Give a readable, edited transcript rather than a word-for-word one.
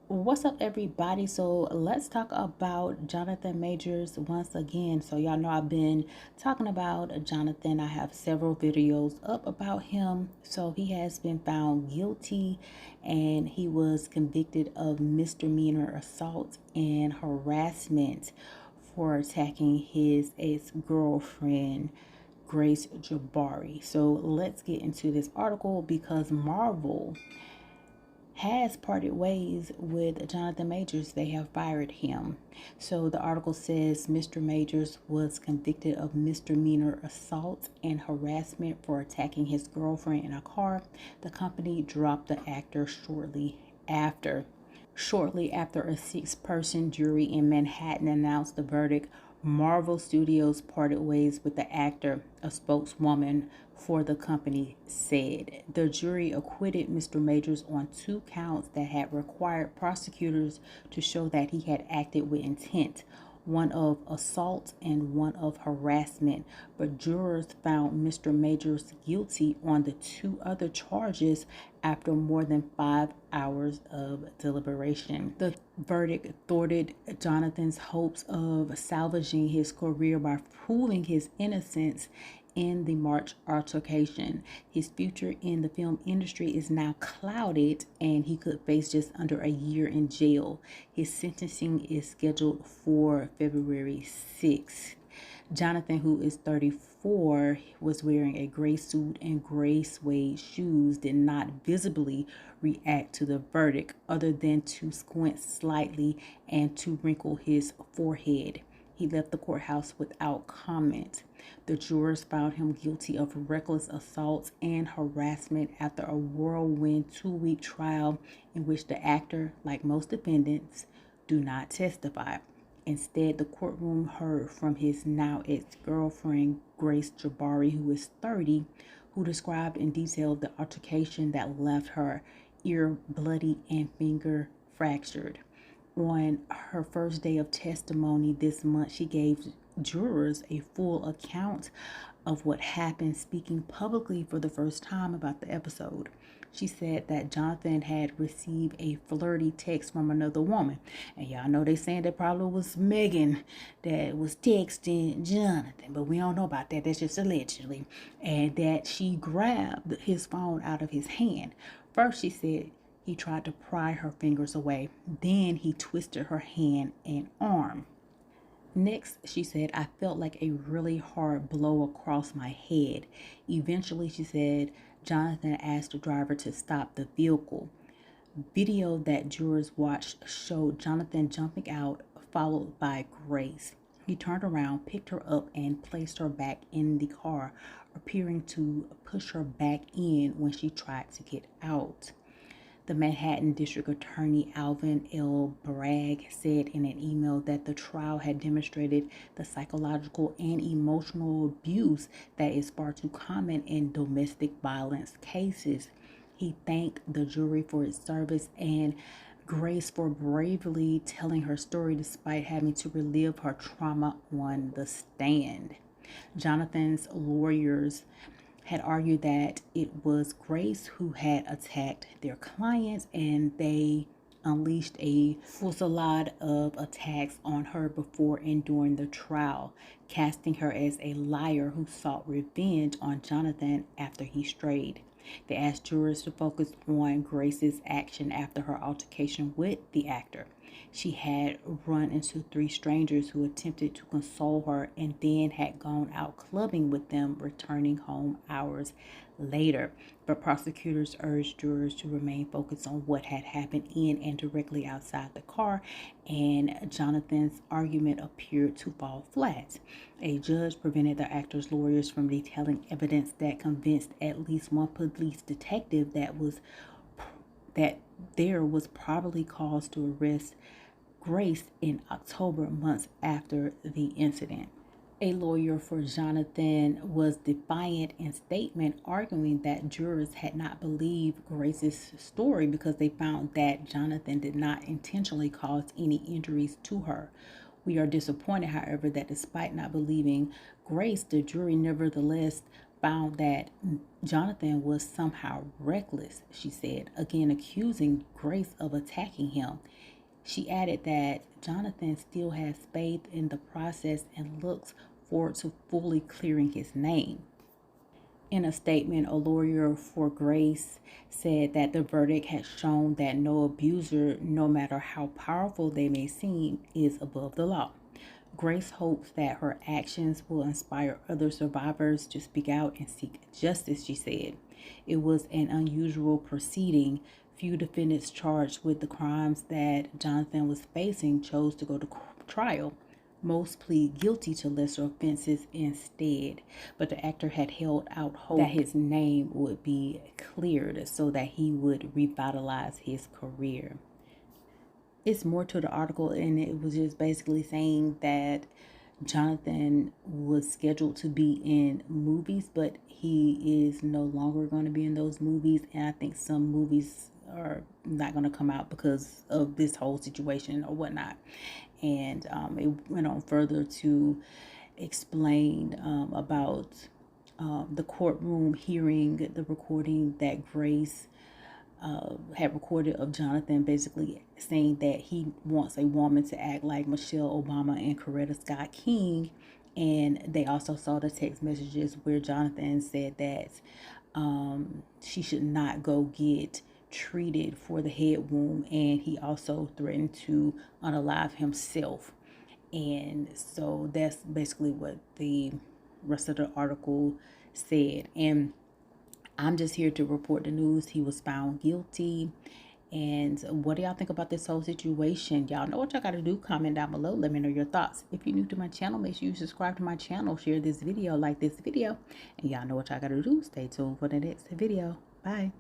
What's up, everybody? So let's talk about Jonathan Majors once again. So y'all know I've been talking about Jonathan. I have several videos up about him. So he has been found guilty and he was convicted of misdemeanor assault and harassment for attacking his ex-girlfriend, Grace Jabari. So let's get into this article because Marvel has parted ways with Jonathan Majors. They have fired him. So the article says Mr. Majors was convicted of misdemeanor assault and harassment for attacking his girlfriend in a car. The company dropped the actor after. Shortly after a six-person jury in Manhattan announced the verdict, Marvel Studios parted ways with the actor, a spokeswoman for the company said. The jury acquitted Mr. Majors on two counts that had required prosecutors to show that he had acted with intent, one of assault and one of harassment, but jurors found Mr. Majors guilty on the two other charges after more than 5 hours of deliberation. The verdict thwarted Jonathan's hopes of salvaging his career by proving his innocence in the March altercation. His future in the film industry is now clouded and he could face just under a year in jail. His sentencing is scheduled for February 6th. Jonathan, who is 34, was wearing a gray suit and gray suede shoes, did not visibly react to the verdict other than to squint slightly and to wrinkle his forehead. He left the courthouse without comment. The jurors found him guilty of reckless assault and harassment after a whirlwind 2-week trial in which the actor, like most defendants, do not testify. Instead, the courtroom heard from his now ex-girlfriend, Grace Jabari, who is 30, who described in detail the altercation that left her ear bloody and finger fractured. On her first day of testimony this month, she gave jurors a full account of what happened, speaking publicly for the first time about the episode. She said that Jonathan had received a flirty text from another woman. And y'all know they saying that probably was Megan that was texting Jonathan, but we don't know about that. That's just allegedly. And that she grabbed his phone out of his hand. First, she said he tried to pry her fingers away. Then he twisted her hand and arm. Next, she said, I felt like a really hard blow across my head. Eventually, she said, Jonathan asked the driver to stop the vehicle. Video that jurors watched showed Jonathan jumping out, followed by Grace. He turned around, picked her up, and placed her back in the car, appearing to push her back in when she tried to get out. The Manhattan District Attorney Alvin L. Bragg said in an email that the trial had demonstrated the psychological and emotional abuse that is far too common in domestic violence cases. He thanked the jury for its service and Grace for bravely telling her story despite having to relive her trauma on the stand. Jonathan's lawyers had argued that it was Grace who had attacked their clients and they unleashed a fusillade of attacks on her before and during the trial, casting her as a liar who sought revenge on Jonathan after he strayed. They asked jurors to focus on Grace's action after her altercation with the actor. She had run into 3 strangers who attempted to console her and then had gone out clubbing with them, returning home hours later. But prosecutors urged jurors to remain focused on what had happened in and directly outside the car, and Jonathan's argument appeared to fall flat. A judge prevented the actor's lawyers from detailing evidence that convinced at least one police detective that there was probably cause to arrest Grace in October, months after the incident. A lawyer for Jonathan was defiant in statement, arguing that jurors had not believed Grace's story because they found that Jonathan did not intentionally cause any injuries to her. We are disappointed, however, that despite not believing Grace, the jury nevertheless found that Jonathan was somehow reckless, she said, again accusing Grace of attacking him. She added that Jonathan still has faith in the process and looks forward to fully clearing his name. In a statement, a lawyer for Grace said that the verdict has shown that no abuser, no matter how powerful they may seem, is above the law. Grace hopes that her actions will inspire other survivors to speak out and seek justice, she said. It was an unusual proceeding. Few defendants charged with the crimes that Jonathan was facing chose to go to trial. Most plead guilty to lesser offenses instead, but the actor had held out hope that his name would be cleared so that he would revitalize his career. It's more to the article, and it was just basically saying that Jonathan was scheduled to be in movies, but he is no longer going to be in those movies, and I think some movies are not going to come out because of this whole situation or whatnot. And it went on further to explain about the courtroom hearing the recording that Grace had recorded of Jonathan basically saying that he wants a woman to act like Michelle Obama and Coretta Scott King. And they also saw the text messages where Jonathan said that she should not go get treated for the head wound, and he also threatened to unalive himself. And so that's basically what the rest of the article said. And I'm just here to report the news. He was found guilty. And what do y'all think about this whole situation? Y'all know what y'all got to do. Comment down below. Let me know your thoughts. If you're new to my channel, make sure you subscribe to my channel. Share this video, like this video. And y'all know what y'all got to do. Stay tuned for the next video. Bye.